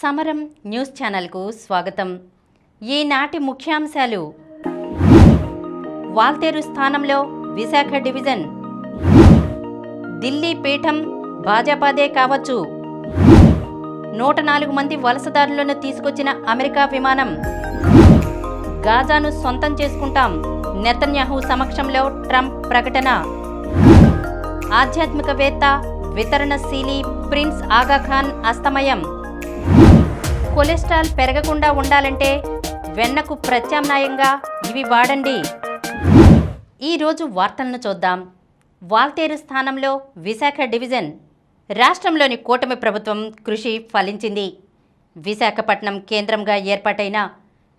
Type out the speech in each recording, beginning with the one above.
సమరం న్యూస్ ఛానల్కు స్వాగతం. ఈనాటి ముఖ్యాంశాలు: వాల్తేరు స్థానంలో విశాఖ డివిజన్, ఢిల్లీ పీఠం భాజపాదే కావచ్చు, 104 మంది వలసదారులను తీసుకొచ్చిన అమెరికా విమానం, గాజాను సొంతం చేసుకుంటాం, నెతన్యాహు సమక్షంలో ట్రంప్ ప్రకటన, ఆధ్యాత్మికవేత్త వితరణశీలి ప్రిన్స్ ఆగాఖాన్ అస్తమయం, కొలెస్ట్రాల్ పెరగకుండా ఉండాలంటే వెన్నకు ప్రత్యామ్నాయంగా ఇవి వాడండి. ఈరోజు వార్తలను చూద్దాం. వాల్తేరు స్థానంలో విశాఖ డివిజన్. రాష్ట్రంలోని కూటమి ప్రభుత్వం కృషి ఫలించింది. విశాఖపట్నం కేంద్రంగా ఏర్పాటైన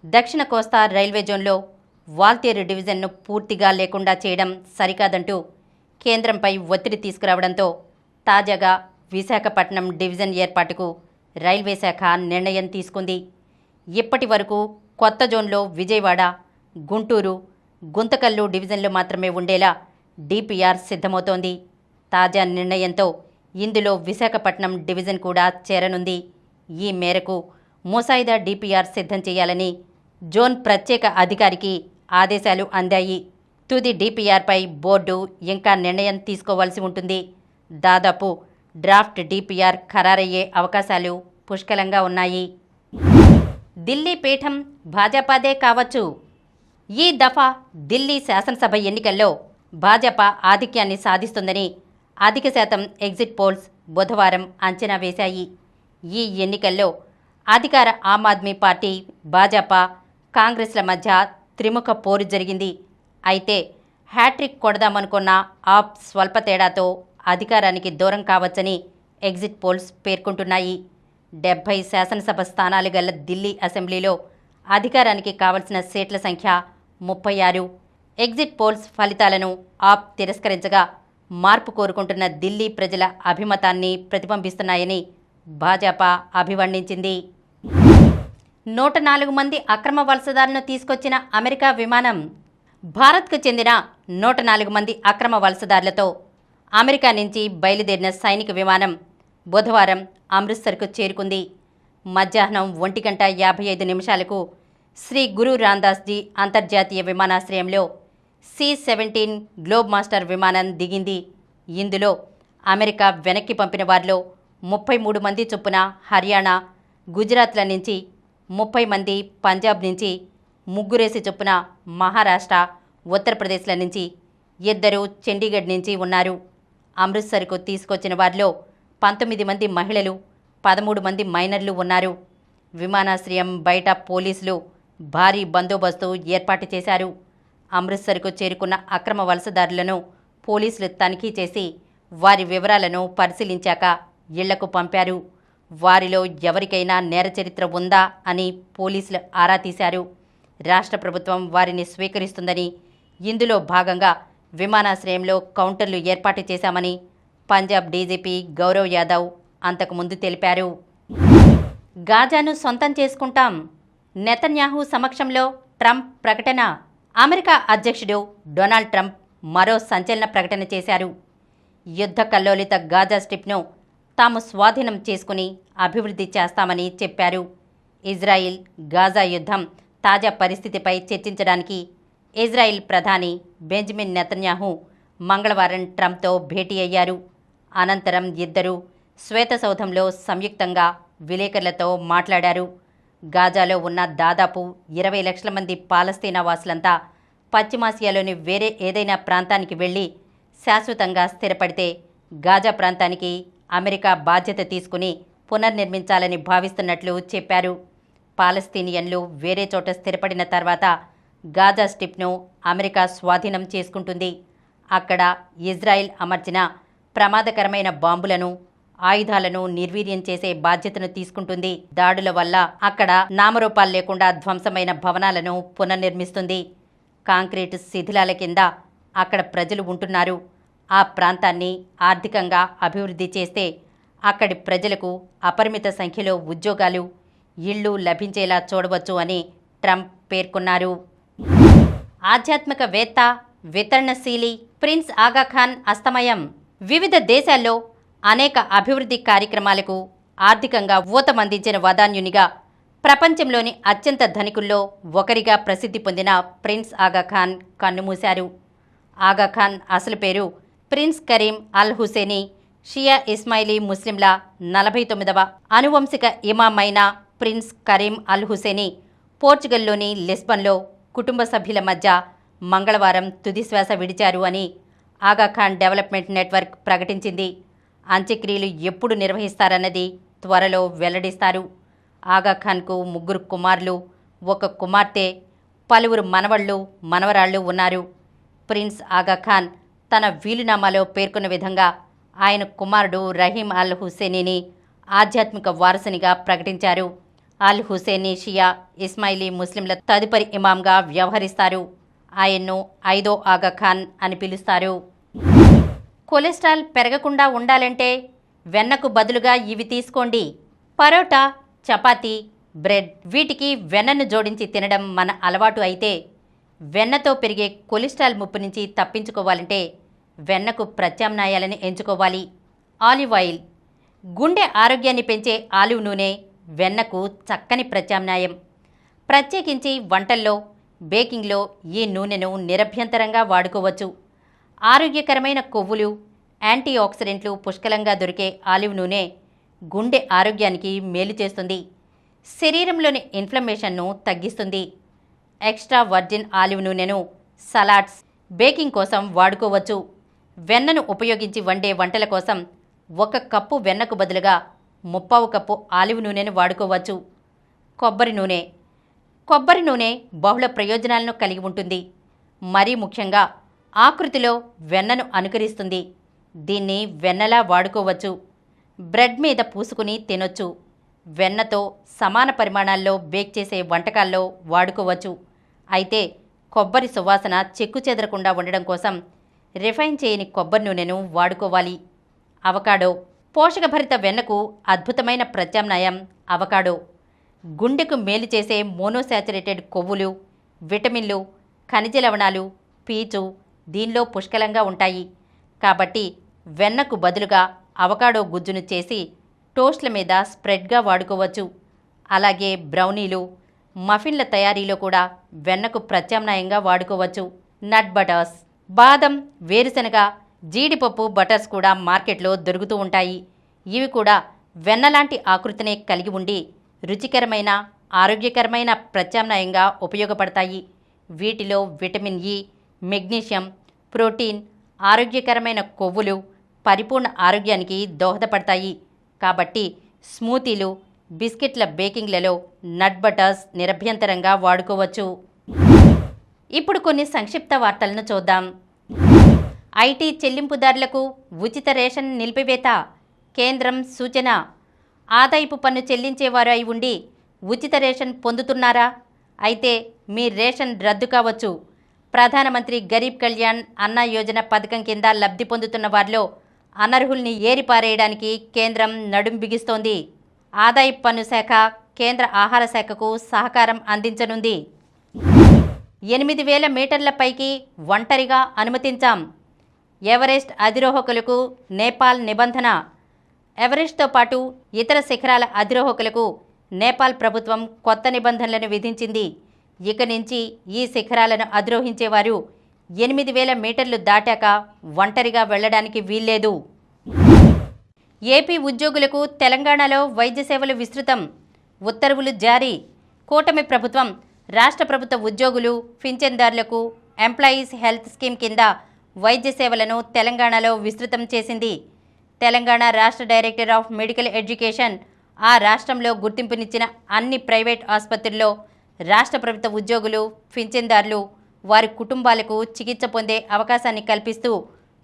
దక్షిణ కోస్తా రైల్వే జోన్లో వాల్తేరు డివిజన్ను పూర్తిగా లేకుండా చేయడం సరికాదంటూ కేంద్రంపై ఒత్తిడి తీసుకురావడంతో తాజాగా విశాఖపట్నం డివిజన్ ఏర్పాటుకు రైల్వే శాఖ నిర్ణయం తీసుకుంది. ఇప్పటి వరకు కొత్త జోన్లో విజయవాడ, గుంటూరు, గుంతకల్లు డివిజన్లు మాత్రమే ఉండేలా డిపిఆర్ సిద్ధమవుతోంది. తాజా నిర్ణయంతో ఇందులో విశాఖపట్నం డివిజన్ కూడా చేరనుంది. ఈ మేరకు ముసాయిదా డిపిఆర్ సిద్ధం చేయాలని జోన్ ప్రత్యేక అధికారికి ఆదేశాలు అందాయి. తుది డిపిఆర్పై బోర్డు ఇంకా నిర్ణయం తీసుకోవాల్సి ఉంటుంది. దాదాపు డ్రాఫ్ట్ డిపిఆర్ ఖరారయ్యే అవకాశాలు పుష్కలంగా ఉన్నాయి. ఢిల్లీ పీఠం భాజపాదే కావచ్చు. ఈ దఫా ఢిల్లీ శాసనసభ ఎన్నికల్లో భాజపా ఆధిక్యాన్ని సాధిస్తుందని అధిక శాతం ఎగ్జిట్ పోల్స్ బుధవారం అంచనా వేశాయి. ఈ ఎన్నికల్లో అధికార ఆమ్ ఆద్మీ పార్టీ, భాజపా, కాంగ్రెస్ల మధ్య త్రిముఖ పోరు జరిగింది. అయితే హ్యాట్రిక్ కొడదామనుకున్న ఆప్ స్వల్ప తేడాతో అధికారానికి దూరం కావచ్చని ఎగ్జిట్ పోల్స్ పేర్కొంటున్నాయి. 70 శాసనసభ స్థానాలు గల ఢిల్లీ అసెంబ్లీలో అధికారానికి కావలసిన సీట్ల సంఖ్య 36. ఎగ్జిట్ పోల్స్ ఫలితాలను ఆప్ తిరస్కరించగా మార్పు కోరుకుంటున్న ఢిల్లీ ప్రజల అభిమతాన్ని ప్రతిబింబిస్తున్నాయని భాజపా అభివర్ణించింది. 104 మంది అక్రమ వలసదారులను తీసుకొచ్చిన అమెరికా విమానం. భారత్కు చెందిన 104 మంది అక్రమ వలసదారులతో అమెరికా నుంచి బయలుదేరిన సైనిక విమానం బుధవారం అమృత్సర్కు చేరుకుంది. మధ్యాహ్నం 1:55 శ్రీ గురు రాందాస్జీ అంతర్జాతీయ విమానాశ్రయంలో C-17 గ్లోబ్ మాస్టర్ విమానం దిగింది. ఇందులో అమెరికా వెనక్కి పంపిన వారిలో 33 మంది చొప్పున హర్యానా, గుజరాత్ల నుంచి, 30 మంది పంజాబ్ నుంచి, 3 చొప్పున మహారాష్ట్ర, ఉత్తరప్రదేశ్ల నుంచి, 2 చండీగఢ్ నుంచి ఉన్నారు. అమృత్సర్కు తీసుకొచ్చిన వారిలో 19 మంది మహిళలు, 13 మంది మైనర్లు ఉన్నారు. విమానాశ్రయం బయట పోలీసులు భారీ బందోబస్తు ఏర్పాటు చేశారు. అమృత్సర్కు చేరుకున్న అక్రమ వలసదారులను పోలీసులు తనిఖీ చేసి వారి వివరాలను పరిశీలించాక ఇళ్లకు పంపారు. వారిలో ఎవరికైనా నేర చరిత్ర ఉందా అని పోలీసులు ఆరా తీశారు. రాష్ట్ర ప్రభుత్వం వారిని స్వీకరిస్తుందని, ఇందులో భాగంగా విమానాశ్రయంలో కౌంటర్లు ఏర్పాటు చేశామని పంజాబ్ డీజీపీ గౌరవ్ యాదవ్ అంతకుముందు తెలిపారు. గాజాను సొంతం చేసుకుంటాం, నెతన్యాహు సమక్షంలో ట్రంప్ ప్రకటన. అమెరికా అధ్యక్షుడు డొనాల్డ్ ట్రంప్ మరో సంచలన ప్రకటన చేశారు. యుద్ధ కల్లోలిత గాజా స్ట్రిప్ను తాము స్వాధీనం చేసుకుని అభివృద్ధి చేస్తామని చెప్పారు. ఇజ్రాయిల్ గాజా యుద్ధం తాజా పరిస్థితిపై చర్చించడానికి ఇజ్రాయిల్ ప్రధాని బెంజమిన్ నెతన్యాహు మంగళవారం ట్రంప్తో భేటీ అయ్యారు. అనంతరం ఇద్దరూ శ్వేతసౌధంలో సంయుక్తంగా విలేకరులతో మాట్లాడారు. గాజాలో ఉన్న దాదాపు 20 లక్షల మంది పాలస్తీనా వాసులంతా పశ్చిమాసియాలోని వేరే ఏదైనా ప్రాంతానికి వెళ్లి శాశ్వతంగా స్థిరపడితే గాజా ప్రాంతానికి అమెరికా బాధ్యత తీసుకుని పునర్నిర్మించాలని భావిస్తున్నట్లు చెప్పారు. పాలస్తీనియన్లు వేరే చోట స్థిరపడిన తర్వాత గాజా స్ట్రిప్ను అమెరికా స్వాధీనం చేసుకుంటుంది. అక్కడ ఇజ్రాయిల్ అమర్చిన ప్రమాదకరమైన బాంబులను, ఆయుధాలను నిర్వీర్యం చేసే బాధ్యతను తీసుకుంటుంది. దాడుల వల్ల అక్కడ నామరూపాలు లేకుండా ధ్వంసమైన భవనాలను పునర్నిర్మిస్తుంది. కాంక్రీటు శిథిలాల కింద అక్కడ ప్రజలు ఉంటున్నారు. ఆ ప్రాంతాన్ని ఆర్థికంగా అభివృద్ధి చేస్తే అక్కడి ప్రజలకు అపరిమిత సంఖ్యలో ఉద్యోగాలు, ఇళ్లు లభించేలా చూడవచ్చు అని ట్రంప్ పేర్కొన్నారు. ఆధ్యాత్మికవేత్త వితరణశీలి ప్రిన్స్ ఆగాఖాన్ అస్తమయం. వివిధ దేశాల్లో అనేక అభివృద్ధి కార్యక్రమాలకు ఆర్థికంగా ఊతమందించిన వదాన్యునిగా ప్రపంచంలోని అత్యంత ధనికుల్లో ఒకరిగా ప్రసిద్ధి పొందిన ప్రిన్స్ ఆగాఖాన్ కన్నుమూశారు. ఆగాఖాన్ అసలు పేరు ప్రిన్స్ కరీం అల్ హుసేనీ. షియా ఇస్మాయిలీ ముస్లింల 49వ అనువంశిక ఇమాం అయిన ప్రిన్స్ కరీం అల్ హుసేనీ పోర్చుగల్లోని లిస్బన్లో కుటుంబ సభ్యుల మధ్య మంగళవారం తుదిశ్వాస విడిచారు అని ఆగాఖాన్ డెవలప్మెంట్ నెట్వర్క్ ప్రకటించింది. అంత్యక్రియలు ఎప్పుడు నిర్వహిస్తారన్నది త్వరలో వెల్లడిస్తారు. ఆగాఖాన్కు 3 కుమారులు, 1 కుమార్తె, పలువురు మనవళ్లు, మనవరాళ్లు ఉన్నారు. ప్రిన్స్ ఆగాఖాన్ తన వీలునామాలో పేర్కొన్న విధంగా ఆయన కుమారుడు రహీం అల్ హుసేనీని ఆధ్యాత్మిక వారసునిగా ప్రకటించారు. అల్ హుసేనీ షియా ఇస్మాయిలీ ముస్లింల తదుపరి ఇమాంగా వ్యవహరిస్తారు. ఆయన్ను 5వ ఆగాఖాన్ అని పిలుస్తారు. కొలెస్ట్రాల్ పెరగకుండా ఉండాలంటే వెన్నకు బదులుగా ఇవి తీసుకోండి. పరోటా, చపాతీ, బ్రెడ్ వీటికి వెన్నను జోడించి తినడం మన అలవాటు అయితే వెన్నతో పెరిగే కొలెస్ట్రాల్ ముప్పు నుంచి తప్పించుకోవాలంటే వెన్నకు ప్రత్యామ్నాయాలను ఎంచుకోవాలి. ఆలివ్ ఆయిల్ గుండె ఆరోగ్యాన్ని పెంచే ఆలివ్ నూనె వెన్నకు చక్కని ప్రత్యామ్నాయం. ప్రత్యేకించి వంటల్లో, బేకింగ్లో ఈ నూనెను నిరభ్యంతరంగా వాడుకోవచ్చు. ఆరోగ్యకరమైన కొవ్వులు, యాంటీ ఆక్సిడెంట్లు పుష్కలంగా దొరికే ఆలివ్ నూనె గుండె ఆరోగ్యానికి మేలు చేస్తుంది. శరీరంలోని ఇన్ఫ్లమేషన్ను తగ్గిస్తుంది. ఎక్స్ట్రా వర్జిన్ ఆలివ్ నూనెను సలాడ్స్, బేకింగ్ కోసం వాడుకోవచ్చు. వెన్నను ఉపయోగించి వండే వంటల కోసం 1 కప్పు వెన్నకు బదులుగా 3/4 కప్పు ఆలివ్ నూనెను వాడుకోవచ్చు. కొబ్బరి నూనె కొబ్బరి నూనె బహుళ ప్రయోజనాలను కలిగి ఉంటుంది. మరీ ముఖ్యంగా ఆకృతిలో వెన్నను అనుకరిస్తుంది. దీన్ని వెన్నలా వాడుకోవచ్చు. బ్రెడ్ మీద పూసుకుని తినొచ్చు. వెన్నతో సమాన పరిమాణాల్లో బేక్ చేసే వంటకాల్లో వాడుకోవచ్చు. అయితే కొబ్బరి సువాసన చెక్కు చెదరకుండా ఉండడం కోసం రిఫైన్ చేయని కొబ్బరి నూనెను వాడుకోవాలి. అవకాడో పోషకభరిత వెన్నకు అద్భుతమైన ప్రత్యామ్నాయం అవకాడో. గుండెకు మేలు చేసే మోనోశాచురేటెడ్ కొవ్వులు, విటమిన్లు, ఖనిజ లవణాలు, పీచు దీనిలో పుష్కలంగా ఉంటాయి. కాబట్టి వెన్నకు బదులుగా అవకాడో గుజ్జును చేసి టోస్ట్ల మీద స్ప్రెడ్గా వాడుకోవచ్చు. అలాగే బ్రౌనీలు, మఫిన్ల తయారీలో కూడా వెన్నకు ప్రత్యామ్నాయంగా వాడుకోవచ్చు. నట్ బటర్స్ బాదం, వేరుశనగ, జీడిపప్పు బటర్స్ కూడా మార్కెట్లో దొరుకుతూ ఉంటాయి. ఇవి కూడా వెన్నలాంటి ఆకృతినే కలిగి ఉండి రుచికరమైన, ఆరోగ్యకరమైన ప్రత్యామ్నాయంగా ఉపయోగపడతాయి. వీటిలో విటమిన్ ఇ, మెగ్నీషియం, ప్రోటీన్, ఆరోగ్యకరమైన కొవ్వులు పరిపూర్ణ ఆరోగ్యానికి దోహదపడతాయి. కాబట్టి స్మూతీలు, బిస్కెట్ల బేకింగ్లలో నట్ బటర్స్ నిరభ్యంతరంగా వాడుకోవచ్చు. ఇప్పుడు కొన్ని సంక్షిప్త వార్తలను చూద్దాం. ఐటీ చెల్లింపుదారులకు ఉచిత రేషన్ నిలిపివేత కేంద్రం సూచన. ఆదాయపు పన్ను చెల్లించేవారు అయి ఉండి ఉచిత రేషన్ పొందుతున్నారా? అయితే మీ రేషన్ రద్దు కావచ్చు. ప్రధానమంత్రి గరీబ్ కళ్యాణ్ అన్న యోజన పథకం కింద లబ్ధి పొందుతున్న వారిలో అనర్హుల్ని ఏరిపారేయడానికి కేంద్రం నడుం బిగిస్తోంది. ఆదాయపు పన్ను శాఖ కేంద్ర ఆహార శాఖకు సహకారం అందించనుంది. 8,000 మీటర్ల పైకి ఒంటరిగా అనుమతించాం. ఎవరెస్ట్ అధిరోహకులకు నేపాల్ నిబంధన. ఎవరెస్ట్తో పాటు ఇతర శిఖరాల అధిరోహకులకు నేపాల్ ప్రభుత్వం కొత్త నిబంధనలను విధించింది. ఇక నుంచి ఈ శిఖరాలను అధిరోహించేవారు 8,000 మీటర్లు దాటాక ఒంటరిగా వెళ్లడానికి వీల్లేదు. ఏపీ ఉద్యోగులకు తెలంగాణలో వైద్య సేవలు విస్తృతం. ఉత్తర్వులు జారీ. కూటమి ప్రభుత్వం రాష్ట్ర ప్రభుత్వ ఉద్యోగులు, పింఛన్దారులకు ఎంప్లాయీస్ హెల్త్ స్కీమ్ కింద వైద్య సేవలను తెలంగాణలో విస్తృతం చేసింది. తెలంగాణ రాష్ట్ర డైరెక్టర్ ఆఫ్ మెడికల్ ఎడ్యుకేషన్ ఆ రాష్ట్రంలో గుర్తింపునిచ్చిన అన్ని ప్రైవేట్ ఆసుపత్రుల్లో రాష్ట్ర ప్రభుత్వ ఉద్యోగులు, పింఛన్దారులు, వారి కుటుంబాలకు చికిత్స పొందే అవకాశాన్ని కల్పిస్తూ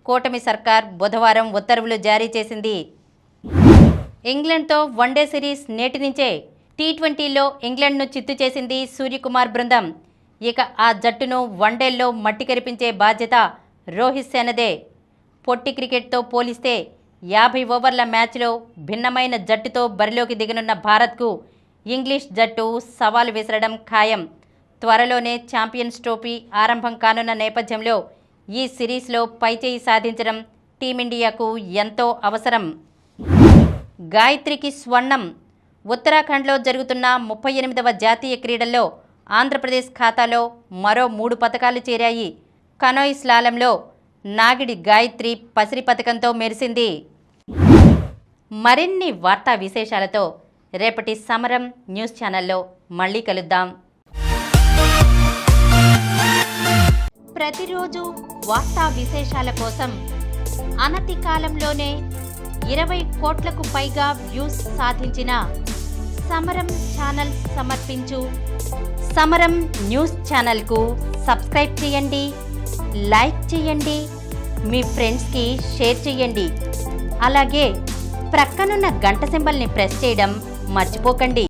కూటమి సర్కార్ బుధవారం ఉత్తర్వులు జారీ చేసింది. ఇంగ్లాండ్తో వన్డే సిరీస్ నేటి నుంచే. టీ20లో ఇంగ్లాండ్ను చిత్తు చేసింది సూర్యకుమార్ బృందం. ఇక ఆ జట్టును వన్డేల్లో మట్టి కరిపించే బాధ్యత రోహిత్ సేనదే. పొట్టి క్రికెట్తో పోలిస్తే 50 ఓవర్ల మ్యాచ్లో భిన్నమైన జట్టుతో బరిలోకి దిగనున్న భారత్కు ఇంగ్లీష్ జట్టు సవాలు విసరడం ఖాయం. త్వరలోనే ఛాంపియన్స్ ట్రోఫీ ఆరంభం కానున్న నేపథ్యంలో ఈ సిరీస్లో పైచేయి సాధించడం టీమిండియాకు ఎంతో అవసరం. గాయత్రికి స్వర్ణం. ఉత్తరాఖండ్లో జరుగుతున్న 38వ జాతీయ క్రీడల్లో ఆంధ్రప్రదేశ్ ఖాతాలో మరో 3 పతకాలు చేరాయి. కనోయ్ స్లాలంలో నాగిడి గాయత్రి పసిరి పతకంతో మెరిసింది. మరిన్ని వార్తా విశేషాలతో రేపటి సమరం న్యూస్ ఛానల్లో మళ్ళీ కలుద్దాం. ప్రతిరోజు వార్తా విశేషాల కోసం అనతి కాలంలోనే 20 కోట్లకు పైగా వ్యూస్ సాధించిన సమరం ఛానల్ సమర్పించు సమరం న్యూస్ ఛానల్కు సబ్స్క్రైబ్ చేయండి, లైక్ చేయండి, మీ ఫ్రెండ్స్కి షేర్ చేయండి. అలాగే ప్రక్కనున్న గంట సింబల్ని ప్రెస్ చేయడం మర్చిపోకండి.